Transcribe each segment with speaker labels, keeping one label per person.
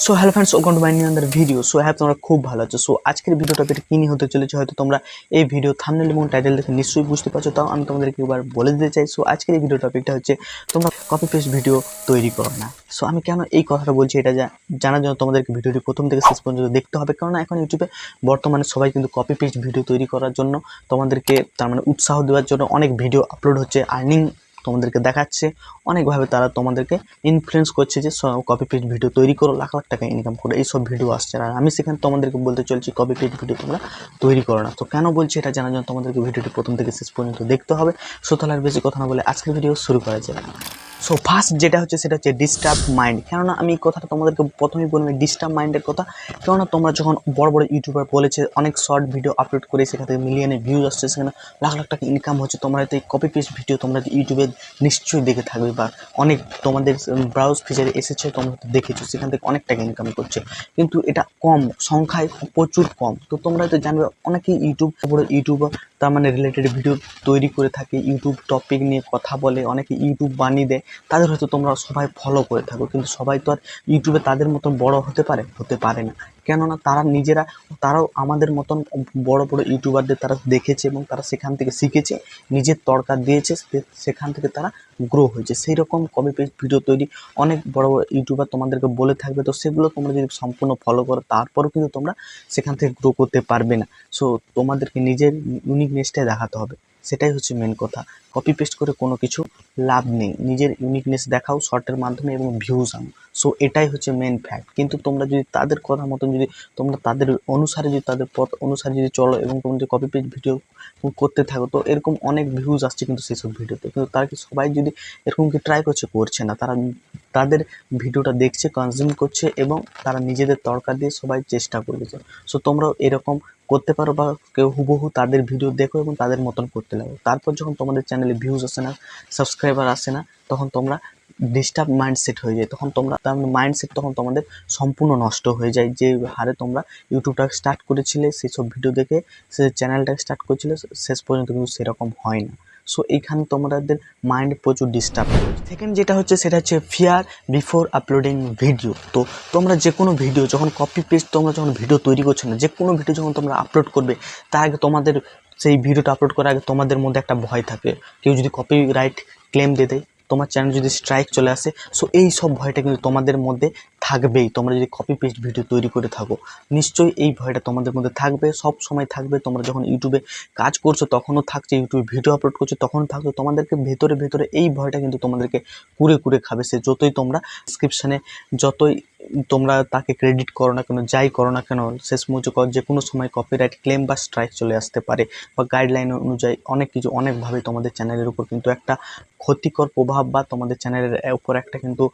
Speaker 1: So hello friends, welcome to my new another video. So হ্যাঁ, তোমরা খুব ভালো আছো। সো আজকের ভিডিও টপিক কি নিয়ে হতে চলেছে হয়তো তোমরা এই ভিডিও থাম্বনেল এবং টাইটেল দেখে নিশ্চয়ই বুঝতে পারছো। তাও আমি তোমাদেরকে একবার বলে দিতে চাই। সো আজকের এই ভিডিও টপিকটা হচ্ছে তোমরা কপি পেস্ট ভিডিও তৈরি করো না। সো আমি কেন এই কথাটা বলছি এটা জানার জন্য তোমাদেরকে ভিডিওটি প্রথম থেকে শেষ পর্যন্ত দেখতে হবে, কারণ এখন ইউটিউবে বর্তমানে সবাই কিন্তু কপি পেস্ট ভিডিও তৈরি করার জন্য তোমাদেরকে তার মানে উৎসাহ দেওয়ার জন্য অনেক ভিডিও আপলোড হচ্ছে, আর্নিং তোমাদেরকে দেখাচ্ছে, অনেকভাবে তারা তোমাদেরকে ইনফ্লুয়েন্স করছে যে কপি পেস্ট ভিডিও তৈরি করো, লাখ লাখ টাকা ইনকাম করো, এইসব ভিডিও আসছে। আর আমি সেখানে তোমাদেরকে বলতে চলছি কপি পেস্ট ভিডিও তোমরা তৈরি করো না। তো কেন বলছি এটা জানার জন্য তোমাদেরকে ভিডিওটি প্রথম থেকে শেষ পর্যন্ত দেখতে হবে। সো তাহলে আর বেশি কথা না বলে আজকের ভিডিও শুরু করা যায়। সো ফার্স্ট যেটা হচ্ছে সেটা হচ্ছে ডিস্টার্ব মাইন্ড। কেননা আমি এই কথাটা তোমাদেরকে প্রথমেই বলবো, ডিস্টার্ব মাইন্ডের কথা। কেননা তোমরা যখন বড় বড় ইউটিউবার বলেছে অনেক শর্ট ভিডিও আপলোড করে সেখান থেকে মিলিয়নে ভিউজ আসছে, সেখানে লাখ লাখ টাকা ইনকাম হচ্ছে, তোমরা হয়তো এই কপি পেস্ট ভিডিও তোমরা ইউটিউবে নিশ্চয়ই দেখে থাকবে বা অনেক তোমাদের ব্রাউজ ফিচারে এসেছে, তোমরা দেখেছো, সেখান থেকে অনেক টাকা ইনকাম করছে। কিন্তু এটা কম সংখ্যায়, প্রচুর কম। তো তোমরা হয়তো জানবে অনেকেই বড় ইউটিউবার তার মানে রিলেটেড ভিডিও তৈরি করে থাকে, ইউটিউব টপিক নিয়ে কথা বলে, অনেকে ইউটিউব বানিয়ে দেয়, তাদের হয়তো তোমরা সবাই ফলো করে থাকো। কিন্তু সবাই তো আর ইউটিউবে তাদের মতন বড় হতে পারে না। কেননা তারাও আমাদের মতন বড় বড় ইউটিউবারদের তারা দেখেছে এবং তারা সেখান থেকে শিখেছে, নিজের তড়কা দিয়েছে, সেখান থেকে তারা গ্রো হয়েছে। সেই রকম কপি পেস্ট ভিডিও তৈরি অনেক বড় বড় ইউটিউবার তোমাদেরকে বলে থাকবে। তো সেগুলো তোমরা যদি সম্পূর্ণ ফলো করো তারপরেও কিন্তু তোমরা সেখান থেকে গ্রো করতে পারবে না। সো তোমাদেরকে নিজের ইউনিকনেসটাই দেখাতে হবে, সেটাই হচ্ছে মেন কথা। কপি পেস্ট করে কোনো কিছু লাভ নেই, নিজের ইউনিকনেস দেখাও শর্টের মাধ্যমে এবং ভিউজ আনো। সো এটাই হচ্ছে মেন ফ্যাক্ট। কিন্তু তোমরা যদি তাদের কথা মতন যদি তোমরা তাদের অনুসারে যদি তাদের পথ অনুসারে যদি চলো এবং তোমরা যদি কপি পেস্ট ভিডিও করতে থাকো, তো এরকম অনেক ভিউজ আসছে কিন্তু সেসব ভিডিওতে। কিন্তু তারা কি সবাই যদি এরকম কি ট্রাই করছে না, তারা তাদের ভিডিওটা দেখছে, কনজিউম করছে এবং তারা নিজেদের তড়কা দিয়ে সবাই চেষ্টা করেছে। সো তোমরাও এরকম করতে পারো বা কেউ হুবহু তাদের ভিডিও দেখো এবং তাদের মতন করতে লাগো। তারপর যখন তোমাদের চ্যানেলে ভিউজ আসে না, সাবস্ক্রাইবার আসে না, তখন তোমরা ডিস্টার্ব মাইন্ডসেট হয়ে যায়। তখন তোমরা তার মাইন্ডসেট তখন তোমাদের সম্পূর্ণ নষ্ট হয়ে যায়। যে হারে তোমরা ইউটিউবটা স্টার্ট করেছিলে, সেসব ভিডিও দেখে সে চ্যানেলটা স্টার্ট করেছিলে, শেষ পর্যন্ত কিন্তু সেরকম হয় না। সো এইখানে তোমাদের মাইন্ড প্রচুর ডিস্টার্ব হয়। সেকেন্ড যেটা হচ্ছে সেটা হচ্ছে ফিয়ার বিফোর আপলোডিং ভিডিও। তো তোমরা যে কোনো ভিডিও যখন কপি পেস্ট তোমরা যখন ভিডিও তৈরি করছো না, যে কোনো ভিডিও যখন তোমরা আপলোড করবে, তার আগে তোমাদের সেই ভিডিওটা আপলোড করার আগে তোমাদের মধ্যে একটা ভয় থাকে, কেউ যদি কপিরাইট ক্লেম দিয়ে দেয়, তোমার চ্যানেল যদি স্ট্রাইক চলে আসে। সো এই সব ভয়টা কিন্তু তোমাদের মধ্যে থাকবেই। তোমরা যদি কপি পেস্ট ভিডিও তৈরি করে থাকো, নিশ্চয়ই এই ভয়টা তোমাদের মধ্যে থাকবে, সব সময় থাকবে। তোমরা যখন ইউটিউবে কাজ করছো তখনও থাকছে, ইউটিউবে ভিডিও আপলোড করছো তখনও থাকছে। তোমাদেরকে ভেতরে ভেতরে এই ভয়টা কিন্তু তোমাদেরকে কুরে কুরে খাবে। সে যতই তোমরা ডিসক্রিপশানে যতই তোমরা তাকে ক্রেডিট করো না কেন, যাই করো না কেন, শেষ মুহূর্তে যে কোনো সময় কপিরাইট ক্লেম বা স্ট্রাইক চলে আসতে পারে, বা গাইডলাইন অনুযায়ী অনেক কিছু অনেকভাবে তোমাদের চ্যানেলের উপর কিন্তু একটা ক্ষতিকর প্রভাব বা তোমাদের চ্যানেলের উপর একটা কিন্তু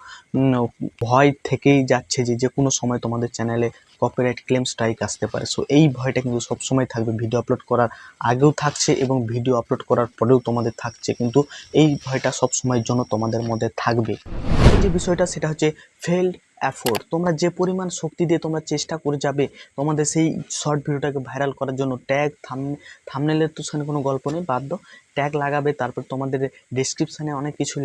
Speaker 1: ভয় থেকেই যাচ্ছে যে যে কোনো সময় তোমাদের চ্যানেলে কপিরাইট ক্লেম স্ট্রাইক আসতে পারে। সো এই ভয়টা কিন্তু সবসময় থাকবে, ভিডিও আপলোড করার আগেও থাকছে এবং ভিডিও আপলোড করার পরেও তোমাদের থাকছে। কিন্তু এই ভয়টা সবসময়ের জন্য তোমাদের মধ্যে থাকবে। যে বিষয়টা সেটা হচ্ছে ফেলড এফোর্ট। তোমরা যে পরিমাণ শক্তি দিয়ে তোমরা চেষ্টা করে যাবে তোমাদের সেই শর্ট ভিডিওটাকে ভাইরাল করার জন্য, ট্যাগ থাম্বনেলের তো সেখানে কোনো গল্প নেই, বাদ দাও, ট্যাগ লাগাবে, তারপর তোমাদের ডেসক্রিপশানে অনেক কিছু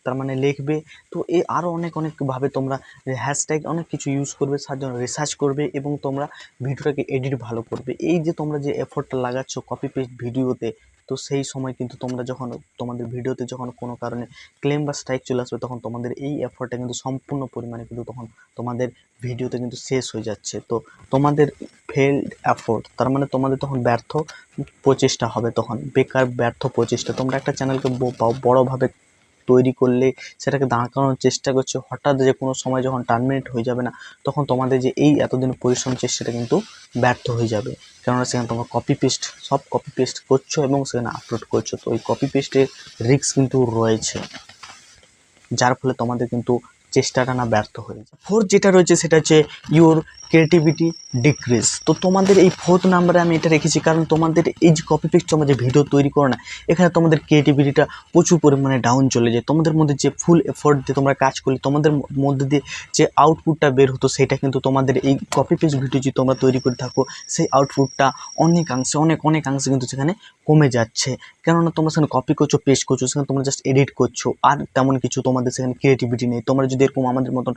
Speaker 1: তার মানে লিখবে। তো এই আরও অনেকভাবে তোমরা হ্যাশট্যাগ অনেক কিছু ইউজ করবে, তার জন্য রিসার্চ করবে এবং তোমরা ভিডিওটাকে এডিট ভালো করবে। এই যে তোমরা যে এফোর্টটা লাগাচ্ছ কপি পেস্ট ভিডিওতে, তো সেই সময় কিন্তু তোমরা যখন তোমাদের ভিডিওতে যখন কোনো কারণে ক্লেম বা স্ট্রাইক চলে আসবে, তখন তোমাদের এই এফোর্টটা কিন্তু সম্পূর্ণ পরিমাণে কিন্তু তখন তোমাদের ভিডিওতে কিন্তু শেষ হয়ে যাচ্ছে। তো তোমাদের ফেলড এফোর্ট তার মানে তোমাদের তখন ব্যর্থ প্রচেষ্টা হবে, তখন বেকার ব্যর্থ প্রচেষ্টা। তোমরা একটা চ্যানেলকে বড়োভাবে তৈরি করলে সেটাকে দাঁড় করানোর চেষ্টা করছো, হঠাৎ যে কোনো সময় যখন টার্মিনেট হয়ে যাবে না, তখন তোমাদের যে এই এতদিন পরিশ্রম চেষ্টাটা কিন্তু ব্যর্থ হয়ে যাবে। কেননা সেখানে তোমরা কপি পেস্ট করছো এবং সেখানে আপলোড করছো। তো ওই কপি পেস্টের রিস্ক কিন্তু রয়েছে, যার ফলে তোমাদের কিন্তু চেষ্টাটা না ব্যর্থ হয়ে যায়। ফোর্থ যেটা রয়েছে সেটা হচ্ছে ইউর ক্রিয়েটিভিটি ডিক্রিজ। তো তোমাদের এই ফোর্থ নাম্বারে আমি এটা রেখেছি কারণ তোমাদের এই যে কপি পেস্ট তোমরা যে ভিডিও তৈরি করো না, এখানে তোমাদের ক্রিয়েটিভিটিটা প্রচুর পরিমাণে ডাউন চলে যায়। তোমাদের মধ্যে যে ফুল এফোর্ট দিয়ে তোমরা কাজ করলে তোমাদের মধ্যে দিয়ে যে আউটপুটটা বের হতো, সেটা কিন্তু তোমাদের এই কপি পেস্ট ভিডিও যদি তোমরা তৈরি করে থাকো, সেই আউটপুটটা অনেকাংশে কিন্তু সেখানে কমে যাচ্ছে। কেননা তোমরা সেখানে কপি করছো, পেস্ট করছো, সেখানে তোমরা জাস্ট এডিট করছো, আর তেমন কিছু তোমাদের সেখানে ক্রিয়েটিভিটি নেই। তোমরা যদি এরকম আমাদের মতন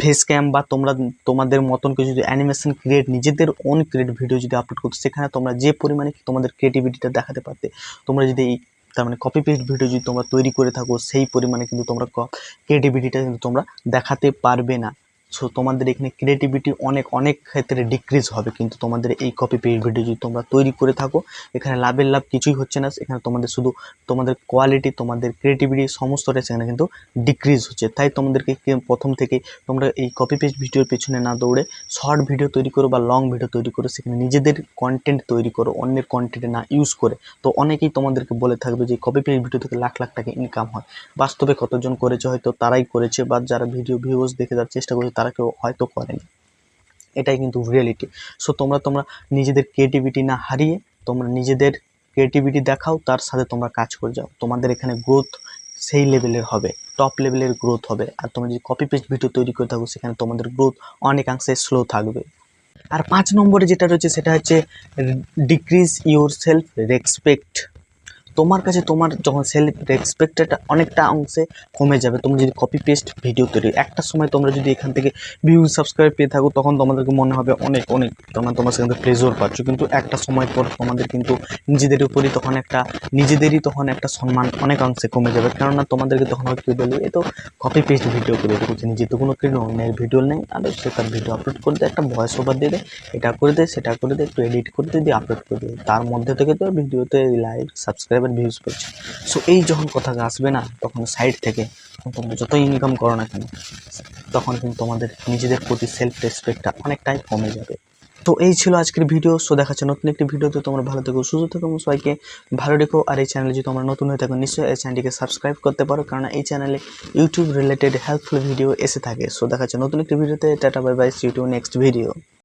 Speaker 1: ফেস ক্যাম বা তোমরা তোমাদের মতন কিছু যদি অ্যানিমেশন ক্রিয়েট নিজেদের ওন ক্রিয়েট ভিডিও যদি আপলোড করতে, সেখানে তোমরা যে পরিমাণে তোমাদের ক্রিয়েটিভিটিটা দেখাতে পারতে, তোমরা যদি এই তার মানে কপি পেস্ট ভিডিও যদি তোমরা তৈরি করে থাকো, সেই পরিমাণে কিন্তু তোমরা ক্রিয়েটিভিটিটা কিন্তু তোমরা দেখাতে পারবে না। সো তোমাদের এখানে ক্রিয়েটিভিটি অনেক ক্ষেত্রে ডিক্রিজ হবে, কিন্তু তোমাদের এই কপি পেস্ট ভিডিও যদি তোমরা তৈরি করে থাকো, এখানে লাভের লাভ কিছুই হচ্ছে না। এখানে তোমাদের শুধু তোমাদের কোয়ালিটি, তোমাদের ক্রিয়েটিভিটি সমস্তটা সেখানে কিন্তু ডিক্রিজ হচ্ছে। তাই তোমাদেরকে প্রথম থেকে তোমরা এই কপি পেস্ট ভিডিওর পেছনে না দৌড়ে শর্ট ভিডিও তৈরি করো বা লং ভিডিও তৈরি করো, সেখানে নিজেদের কন্টেন্ট তৈরি করো, অন্যের কন্টেন্টে না ইউজ করে। তো অনেকেই তোমাদেরকে বলে থাকবে যে কপি পেস্ট ভিডিও থেকে লাখ টাকা ইনকাম হয়। বাস্তবে কতজন করেছে হয়তো তারাই করেছে, বা যারা ভিডিও ভিউজ দেখে যাওয়ার চেষ্টা করেছে তারা কেউ হয়তো করেনি। এটাই কিন্তু রিয়েলিটি। সো তোমরা নিজেদের ক্রিয়েটিভিটি না হারিয়ে তোমরা নিজেদের ক্রিয়েটিভিটি দেখাও, তার সাথে তোমরা কাজ করে যাও। তোমাদের এখানে গ্রোথ সেই লেভেলের হবে, টপ লেভেলের গ্রোথ হবে। আর তোমরা যদি কপি পেস্ট ভিডিও তৈরি করে থাকো, সেখানে তোমাদের গ্রোথ অনেকাংশে স্লো থাকবে। আর 5 নম্বরে যেটা রয়েছে সেটা হচ্ছে ডিক্রিজ ইউর সেলফ রেসপেক্ট। তোমার কাছে তোমার যখন সেলফ রেসপেক্টটা অনেকটা অংশে কমে যাবে। তুমি যদি কপি পেস্ট ভিডিও তৈরি একটা সময় তোমরা যদি এখান থেকে ভিউজ সাবস্ক্রাইব পেয়ে থাকো, তখন তোমাদেরকে মনে হবে অনেক তোমরা সেখান থেকে প্লেজার পাচ্ছ। কিন্তু একটা সময় পর তোমাদের কিন্তু নিজেদের উপরই তখন একটা সম্মান অনেক অংশে কমে যাবে। কেননা তোমাদেরকে তখন হয়তো কেউ বলবে এ তো কপি পেস্ট ভিডিও করে রেখেছে, নিজে তো কোনো অন্যের ভিডিও নেই, আর সে তার ভিডিও আপলোড করে দেয়, একটা ভয়েস ওভার দিয়ে দেয়, এটা করে দেয় সেটা করে দেয়, একটু এডিট করে দিয়ে আপলোড করে দেয়, তার মধ্যে থেকে তো ভিডিওতে লাইক সাবস্ক্রাইবার ভিউজ করছে। সো এই যখন কথা আসবে না, তখন সাইড থেকে তোমরা যতই ইনকাম করো না কেন, তখন কিন্তু তোমাদের নিজেদের প্রতি সেলফ রেসপেক্টটা অনেকটাই কমে যাবে। তো এই ছিল আজকের ভিডিও। সো দেখা হচ্ছে নতুন একটি ভিডিওতে। তোমরা ভালো থেকো, সুস্থ থেকো এবং সবাইকে ভালো রেখো। আর এই চ্যানেলে যদি তোমরা নতুন হয়ে থাকো, নিশ্চয়ই এই চ্যানেলটিকে সাবস্ক্রাইব করতে পারো, কারণ এই চ্যানেলে ইউটিউব রিলেটেড হেল্পফুল ভিডিও এসে থাকে। সো দেখা হচ্ছে নতুন একটি ভিডিওতে। Tata bye bye, see you to next video.